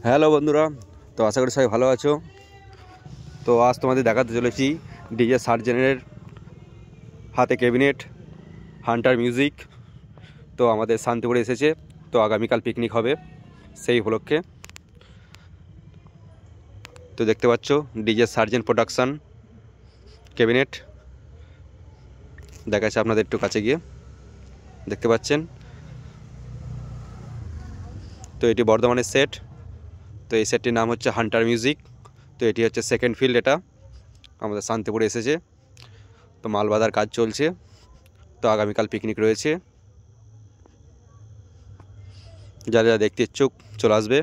Hello বন্ধুরা, তো আশা করি সবাই ভালো আছো। তো আজ তোমাদের দেখাতে চলেছি ডিজে সার্জেনের হাতে ক্যাবিনেট হান্টার মিউজিক। তো আমাদের শান্তিপুরে এসেছে, তো আগামীকাল পিকনিক হবে সেই উপলক্ষে। তো দেখতে পাচ্ছ ডিজে সার্জেন প্রোডাকশান ক্যাবিনেট দেখাচ্ছে আপনাদের একটু কাছে গিয়ে দেখতে পাচ্ছেন। তো এটি বর্ধমানের সেট। তো এই সেটটির নাম হচ্ছে হান্টার মিউজিক। তো এটি হচ্ছে সেকেন্ড ফিল্ড, এটা আমাদের শান্তিপুরে এসেছে। তো মাল বাঁধার কাজ চলছে, তো আগামীকাল পিকনিক রয়েছে। যারা যারা দেখতে ইচ্ছুক চলে আসবে।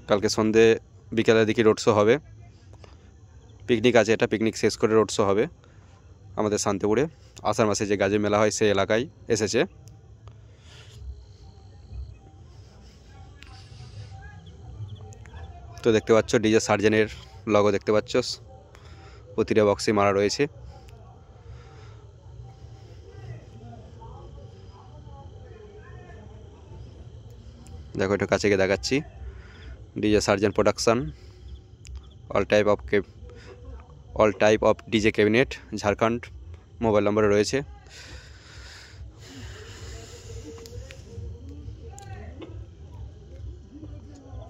কালকে সন্ধে বিকেলের দিকে রোড শো হবে। পিকনিক আছে, এটা পিকনিক শেষ করে রোড শো হবে আমাদের শান্তিপুরে। আষাঢ় মাসে যে গাজী মেলা হয় সেই এলাকায় এসেছে। তো দেখতে পাচ্ছ ডিজে সার্জেনের লগো দেখতে পাচ্ছ, প্রতিটা বক্সে মারা রয়েছে। দেখো একটু কাছে গিয়ে দেখাচ্ছি, ডিজে সার্জেন production all type of DJ cabinet Jharkhand mobile নম্বরে রয়েছে।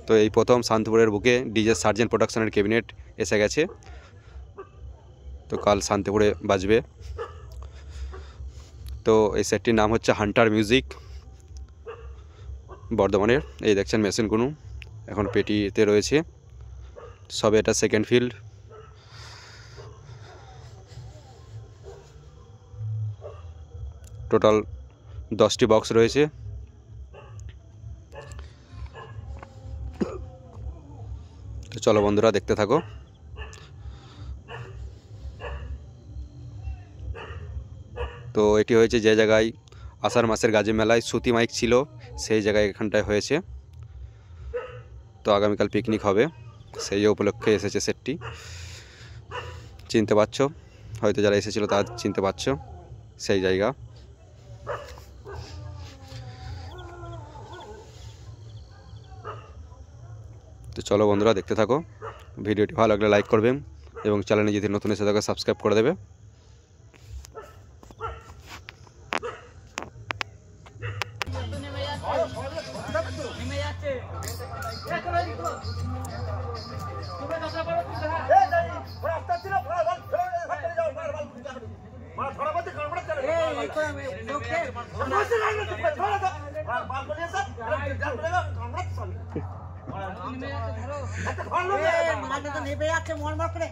তো এই প্রথম শান্তিপুরের বুকে ডিজে সার্জেন প্রোডাকশানের ক্যাবিনেট এসে গেছে। তো কাল শান্তিপুরে বাজবে। তো এই সেটটির নাম হচ্ছে হান্টার মিউজিক বর্ধমানের। এই দেখছেন মেশিনগুলো এখন পেটিতে রয়েছে, সবে এটা সেকেন্ড ফিল্ড। টোটাল 10টি বক্স রয়েছে। তো চলো বন্ধুরা দেখতে থাকো। তো এটি হয়েছে যে জায়গায় আষাঢ় মাসের গাজী মেলায় সুতি মাইক ছিল, সেই জায়গায় এখানটায় হয়েছে। তো আগামীকাল পিকনিক হবে, সেই উপলক্ষে এসেছে সেটটি। চিনতে পারছো হয়তো, যারা এসেছিলো তারা চিনতে পারছো সেই জায়গা। তো চলো বন্ধুরা দেখতে থাকো। ভিডিওটি ভালো লাগলে লাইক করবেন এবং চ্যানেলে যদি নতুন এসে থাকে সাবস্ক্রাইব করে দেবে। মালটা তো নেবে যাচ্ছে মন করে।